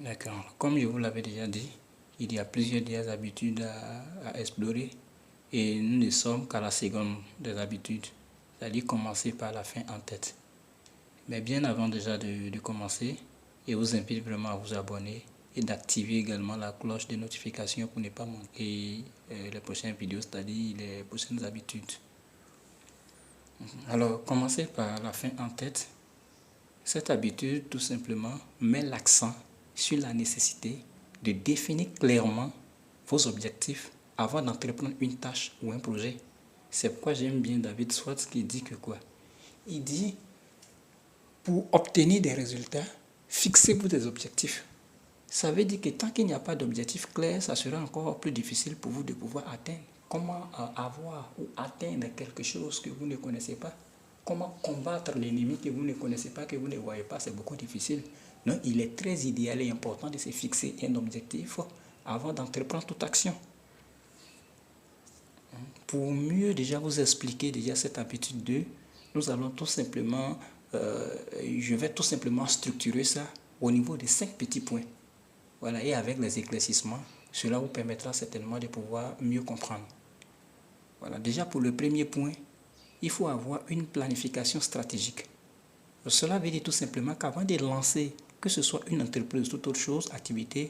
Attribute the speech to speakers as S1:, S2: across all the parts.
S1: D'accord. Comme je vous l'avais déjà dit, il y a plusieurs habitudes à explorer et nous ne sommes qu'à la seconde des habitudes, c'est-à-dire commencer par la fin en tête. Mais bien avant déjà de commencer, je vous invite vraiment à vous abonner et d'activer également la cloche de notification pour ne pas manquer les prochaines vidéos, c'est-à-dire les prochaines habitudes. Alors, commencez par la fin en tête. Cette habitude, tout simplement, met l'accent sur la nécessité de définir clairement vos objectifs avant d'entreprendre une tâche ou un projet. C'est pourquoi j'aime bien David Schwartz qui dit que quoi? Il dit, pour obtenir des résultats, fixez-vous des objectifs. Ça veut dire que tant qu'il n'y a pas d'objectif clair, ça sera encore plus difficile pour vous de pouvoir atteindre. Comment avoir ou atteindre quelque chose que vous ne connaissez pas? Comment combattre l'ennemi que vous ne connaissez pas, que vous ne voyez pas? C'est beaucoup difficile. Donc, il est très idéal et important de se fixer un objectif avant d'entreprendre toute action. Pour mieux déjà vous expliquer déjà cette habitude 2, nous allons tout simplement, je vais tout simplement structurer ça au niveau de 5 petits points. Voilà, et avec les éclaircissements, cela vous permettra certainement de pouvoir mieux comprendre. Voilà, déjà pour le premier point, il faut avoir une planification stratégique. Cela veut dire tout simplement qu'avant de lancer, que ce soit une entreprise ou toute autre chose, activité,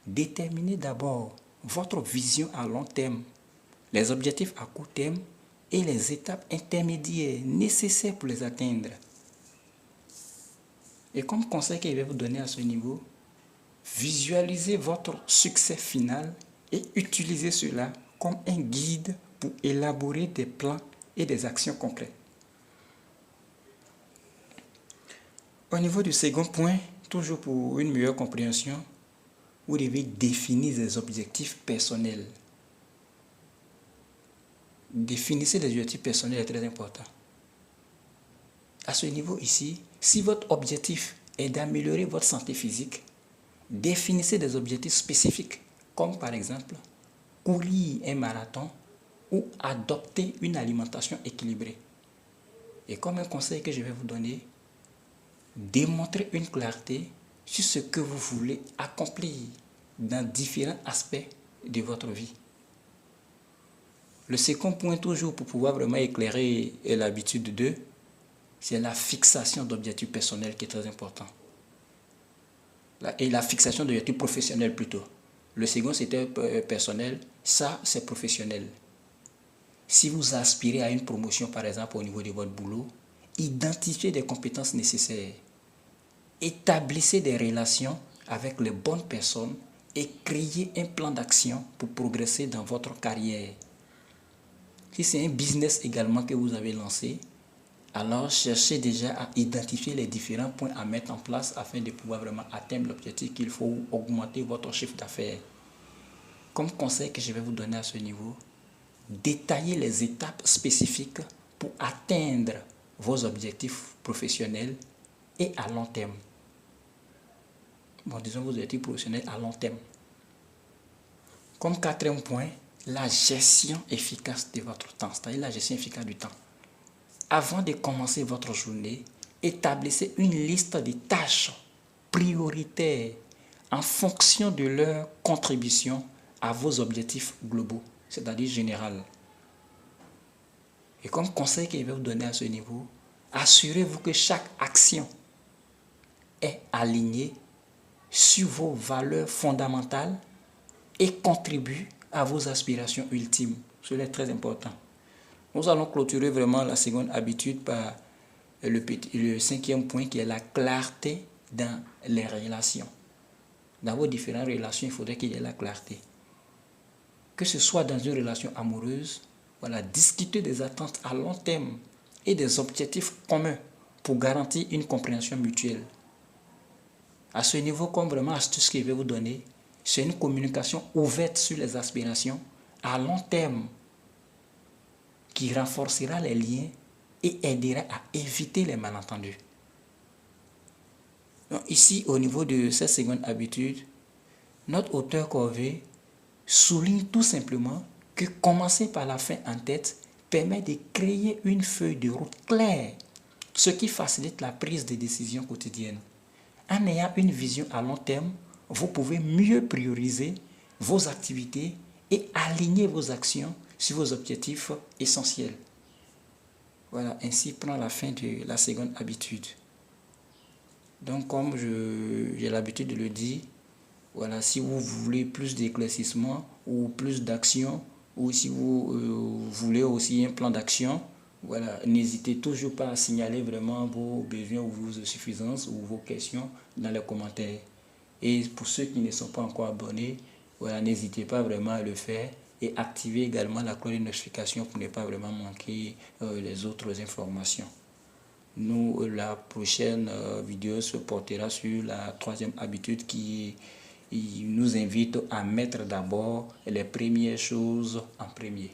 S1: déterminez d'abord votre vision à long terme, les objectifs à court terme et les étapes intermédiaires nécessaires pour les atteindre. Et comme conseil que je vais vous donner à ce niveau, visualisez votre succès final et utilisez cela comme un guide pour élaborer des plans et des actions concrètes. Au niveau du second point, toujours pour une meilleure compréhension, vous devez définir des objectifs personnels. Définissez des objectifs personnels est très important. À ce niveau ici, si votre objectif est d'améliorer votre santé physique, définissez des objectifs spécifiques, comme par exemple courir un marathon ou adopter une alimentation équilibrée. Et comme un conseil que je vais vous donner, démontrez une clarté sur ce que vous voulez accomplir dans différents aspects de votre vie. Le second point, toujours pour pouvoir vraiment éclairer l'habitude 2, c'est la fixation d'objectifs personnels qui est très important. Et la fixation d'objectifs professionnels plutôt. Le second, c'était personnel, ça, c'est professionnel. Si vous aspirez à une promotion, par exemple, au niveau de votre boulot, identifiez des compétences nécessaires. Établissez des relations avec les bonnes personnes et créez un plan d'action pour progresser dans votre carrière. Si c'est un business également que vous avez lancé, alors cherchez déjà à identifier les différents points à mettre en place afin de pouvoir vraiment atteindre l'objectif qu'il faut augmenter votre chiffre d'affaires. Comme conseil que je vais vous donner à ce niveau, détaillez les étapes spécifiques pour atteindre vos objectifs professionnels et à long terme. Bon, disons vos objectifs professionnels à long terme. Comme quatrième point, la gestion efficace de votre temps, c'est-à-dire la gestion efficace du temps. Avant de commencer votre journée, établissez une liste de tâches prioritaires en fonction de leur contribution à vos objectifs globaux, c'est-à-dire général. Et comme conseil que je vais vous donner à ce niveau, assurez-vous que chaque action est alignée sur vos valeurs fondamentales et contribue à vos aspirations ultimes. Cela est très important. Nous allons clôturer vraiment la seconde habitude par le cinquième point qui est la clarté dans les relations. Dans vos différentes relations, il faudrait qu'il y ait la clarté. Que ce soit dans une relation amoureuse, voilà, discuter des attentes à long terme et des objectifs communs pour garantir une compréhension mutuelle. À ce niveau, comme vraiment astuce que je vais vous donner, c'est une communication ouverte sur les aspirations à long terme qui renforcera les liens et aidera à éviter les malentendus. Donc ici, au niveau de cette seconde habitude, notre auteur Covey souligne tout simplement que commencer par la fin en tête permet de créer une feuille de route claire, ce qui facilite la prise de décision quotidienne. En ayant une vision à long terme, vous pouvez mieux prioriser vos activités et aligner vos actions sur vos objectifs essentiels. Voilà, ainsi prend la fin de la seconde habitude. Donc, comme j'ai l'habitude de le dire, voilà, si vous voulez plus d'éclaircissement ou plus d'action, ou si vous voulez aussi un plan d'action, voilà, n'hésitez toujours pas à signaler vraiment vos besoins ou vos insuffisances ou vos questions dans les commentaires. Et pour ceux qui ne sont pas encore abonnés, voilà, n'hésitez pas vraiment à le faire et activez également la cloche de notification pour ne pas vraiment manquer les autres informations. Nous, la prochaine vidéo se portera sur la troisième habitude qui nous invite à mettre d'abord les premières choses en premier.